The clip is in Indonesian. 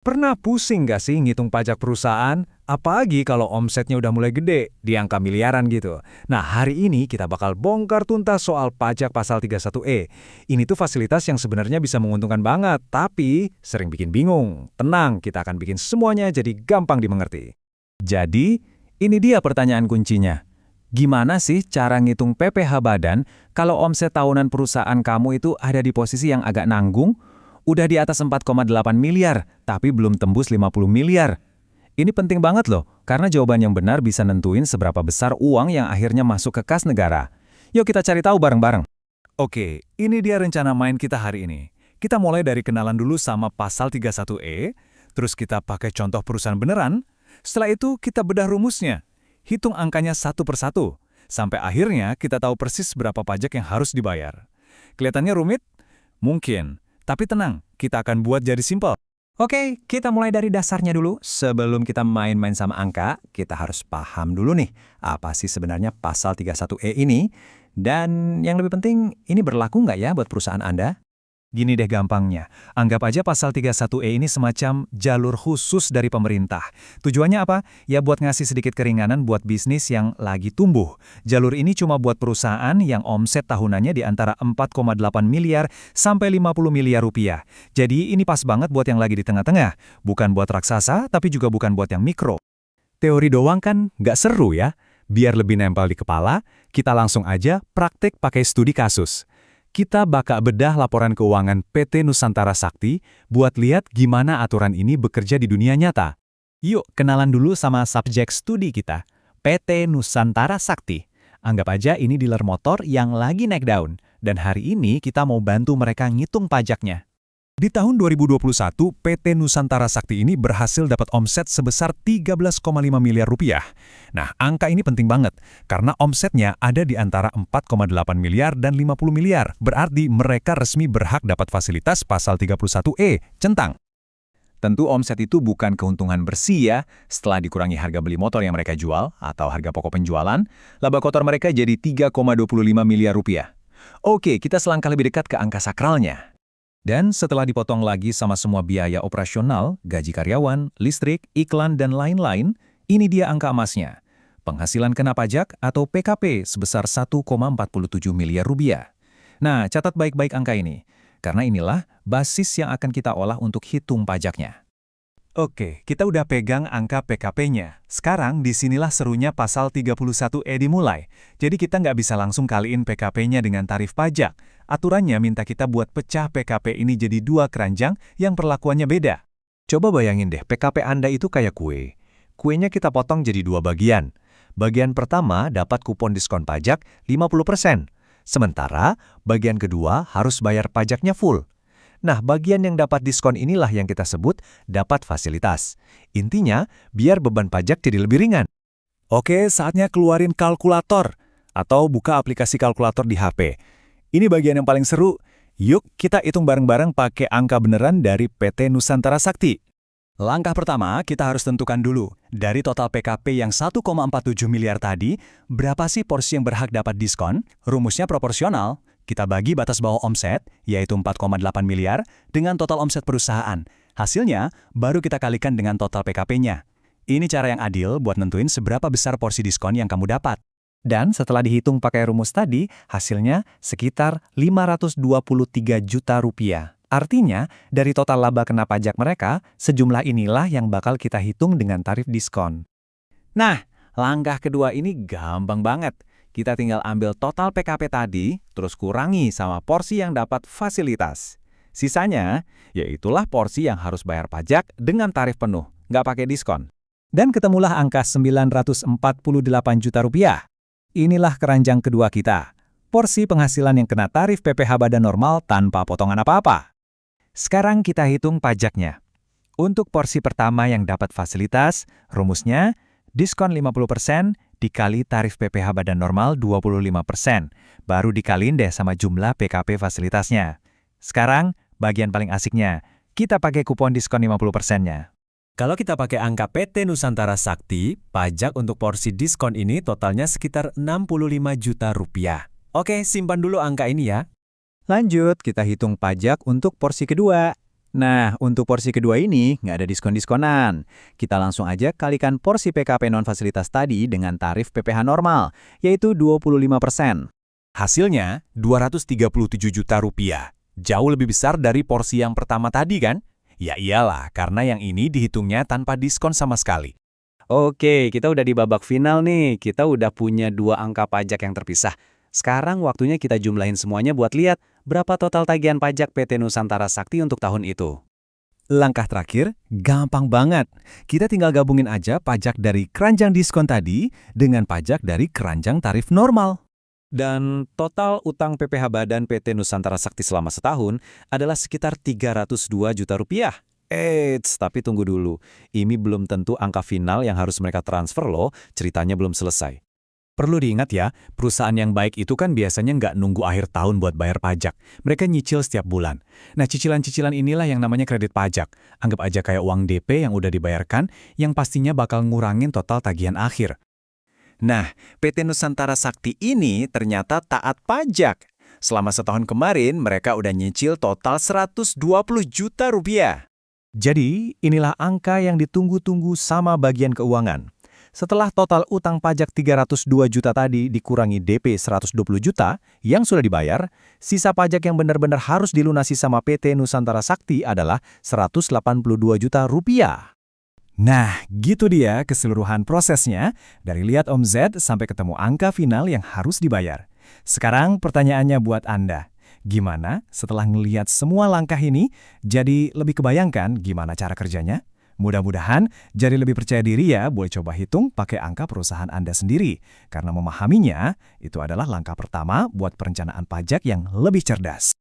Pernah pusing nggak sih ngitung pajak perusahaan? Apalagi kalau omsetnya udah mulai gede, di angka miliaran gitu. Nah, hari ini kita bakal bongkar tuntas soal pajak pasal 31E. Ini tuh fasilitas yang sebenarnya bisa menguntungkan banget, tapi sering bikin bingung. Tenang, kita akan bikin semuanya jadi gampang dimengerti. Jadi, ini dia pertanyaan kuncinya. Gimana sih cara ngitung PPh badan kalau omset tahunan perusahaan kamu itu ada di posisi yang agak nanggung? Udah di atas 4,8 miliar, tapi belum tembus 50 miliar. Ini penting banget loh, karena jawaban yang benar bisa nentuin seberapa besar uang yang akhirnya masuk ke kas negara. Yuk kita cari tahu bareng-bareng. Oke, ini dia rencana main kita hari ini. Kita mulai dari kenalan dulu sama pasal 31E, terus kita pakai contoh perusahaan beneran. Setelah itu kita bedah rumusnya. Hitung angkanya satu persatu, sampai akhirnya kita tahu persis berapa pajak yang harus dibayar. Kelihatannya rumit? Mungkin. Tapi tenang, kita akan buat jadi simpel. Oke, kita mulai dari dasarnya dulu. Sebelum kita main-main sama angka, kita harus paham dulu nih, apa sih sebenarnya pasal 31E ini? Dan yang lebih penting, ini berlaku nggak ya buat perusahaan Anda? Gini deh gampangnya, anggap aja pasal 31E ini semacam jalur khusus dari pemerintah. Tujuannya apa? Ya buat ngasih sedikit keringanan buat bisnis yang lagi tumbuh. Jalur ini cuma buat perusahaan yang omset tahunannya di antara 4,8 miliar sampai 50 miliar rupiah. Jadi ini pas banget buat yang lagi di tengah-tengah. Bukan buat raksasa, tapi juga bukan buat yang mikro. Teori doang kan nggak seru ya? Biar lebih nempel di kepala, kita langsung aja praktek pakai studi kasus. Kita bakal bedah laporan keuangan PT Nusantara Sakti buat lihat gimana aturan ini bekerja di dunia nyata. Yuk, kenalan dulu sama subjek studi kita, PT Nusantara Sakti. Anggap aja ini dealer motor yang lagi naik daun, dan hari ini kita mau bantu mereka ngitung pajaknya. Di tahun 2021, PT Nusantara Sakti ini berhasil dapat omset sebesar 13,5 miliar rupiah. Nah, angka ini penting banget, karena omsetnya ada di antara 4,8 miliar dan 50 miliar. Berarti mereka resmi berhak dapat fasilitas pasal 31E, centang. Tentu omset itu bukan keuntungan bersih ya. Setelah dikurangi harga beli motor yang mereka jual, atau harga pokok penjualan, laba kotor mereka jadi 3,25 miliar rupiah. Oke, kita selangkah lebih dekat ke angka sakralnya. Dan setelah dipotong lagi sama semua biaya operasional, gaji karyawan, listrik, iklan, dan lain-lain, ini dia angka emasnya. Penghasilan kena pajak atau PKP sebesar 1,47 miliar rupiah. Nah, catat baik-baik angka ini, karena inilah basis yang akan kita olah untuk hitung pajaknya. Oke, kita udah pegang angka PKP-nya. Sekarang disinilah serunya pasal 31E dimulai. Jadi kita nggak bisa langsung kaliin PKP-nya dengan tarif pajak. Aturannya minta kita buat pecah PKP ini jadi dua keranjang yang perlakuannya beda. Coba bayangin deh, PKP Anda itu kayak kue. Kuenya kita potong jadi dua bagian. Bagian pertama dapat kupon diskon pajak 50%. Sementara bagian kedua harus bayar pajaknya full. Nah, bagian yang dapat diskon inilah yang kita sebut dapat fasilitas. Intinya, biar beban pajak jadi lebih ringan. Oke, saatnya keluarin kalkulator atau buka aplikasi kalkulator di HP. Ini bagian yang paling seru. Yuk, kita hitung bareng-bareng pakai angka beneran dari PT Nusantara Sakti. Langkah pertama, kita harus tentukan dulu, dari total PKP yang 1,47 miliar tadi, berapa sih porsi yang berhak dapat diskon? Rumusnya proporsional. Kita bagi batas bawah omset, yaitu 4,8 miliar, dengan total omset perusahaan. Hasilnya, baru kita kalikan dengan total PKP-nya. Ini cara yang adil buat nentuin seberapa besar porsi diskon yang kamu dapat. Dan setelah dihitung pakai rumus tadi, hasilnya sekitar 523 juta rupiah. Artinya, dari total laba kena pajak mereka, sejumlah inilah yang bakal kita hitung dengan tarif diskon. Nah, langkah kedua ini gampang banget. Kita tinggal ambil total PKP tadi, terus kurangi sama porsi yang dapat fasilitas. Sisanya, yaitulah porsi yang harus bayar pajak dengan tarif penuh, nggak pakai diskon. Dan ketemulah angka 948 juta rupiah. Inilah keranjang kedua kita. Porsi penghasilan yang kena tarif PPh badan normal tanpa potongan apa-apa. Sekarang kita hitung pajaknya. Untuk porsi pertama yang dapat fasilitas, rumusnya diskon 50% dikali tarif PPh badan normal 25%. Baru dikaliin deh sama jumlah PKP fasilitasnya. Sekarang, bagian paling asiknya. Kita pakai kupon diskon 50%-nya. Kalau kita pakai angka PT Nusantara Sakti, pajak untuk porsi diskon ini totalnya sekitar 65 juta rupiah. Oke, simpan dulu angka ini ya. Lanjut, kita hitung pajak untuk porsi kedua. Nah, untuk porsi kedua ini nggak ada diskon-diskonan. Kita langsung aja kalikan porsi PKP non-fasilitas tadi dengan tarif PPh normal, yaitu 25%. Hasilnya, 237 juta rupiah. Jauh lebih besar dari porsi yang pertama tadi kan? Ya iyalah, karena yang ini dihitungnya tanpa diskon sama sekali. Oke, kita udah di babak final nih. Kita udah punya 2 angka pajak yang terpisah. Sekarang waktunya kita jumlahin semuanya buat lihat berapa total tagihan pajak PT Nusantara Sakti untuk tahun itu. Langkah terakhir, gampang banget. Kita tinggal gabungin aja pajak dari keranjang diskon tadi dengan pajak dari keranjang tarif normal. Dan total utang PPh Badan PT Nusantara Sakti selama setahun adalah sekitar 302 juta rupiah. Eits, tapi tunggu dulu. Ini belum tentu angka final yang harus mereka transfer loh, ceritanya belum selesai. Perlu diingat ya, perusahaan yang baik itu kan biasanya nggak nunggu akhir tahun buat bayar pajak. Mereka nyicil setiap bulan. Nah, cicilan-cicilan inilah yang namanya kredit pajak. Anggap aja kayak uang DP yang udah dibayarkan, yang pastinya bakal ngurangin total tagihan akhir. Nah, PT Nusantara Sakti ini ternyata taat pajak. Selama setahun kemarin, mereka udah nyicil total 120 juta rupiah. Jadi, inilah angka yang ditunggu-tunggu sama bagian keuangan. Setelah total utang pajak 302 juta tadi dikurangi DP 120 juta yang sudah dibayar, sisa pajak yang benar-benar harus dilunasi sama PT Nusantara Sakti adalah 182 juta rupiah. Nah, gitu dia keseluruhan prosesnya, dari lihat Om Z sampai ketemu angka final yang harus dibayar. Sekarang pertanyaannya buat Anda. Gimana setelah ngelihat semua langkah ini, jadi lebih kebayangkan gimana cara kerjanya? Mudah-mudahan jadi lebih percaya diri ya, boleh coba hitung pakai angka perusahaan Anda sendiri. Karena memahaminya, itu adalah langkah pertama buat perencanaan pajak yang lebih cerdas.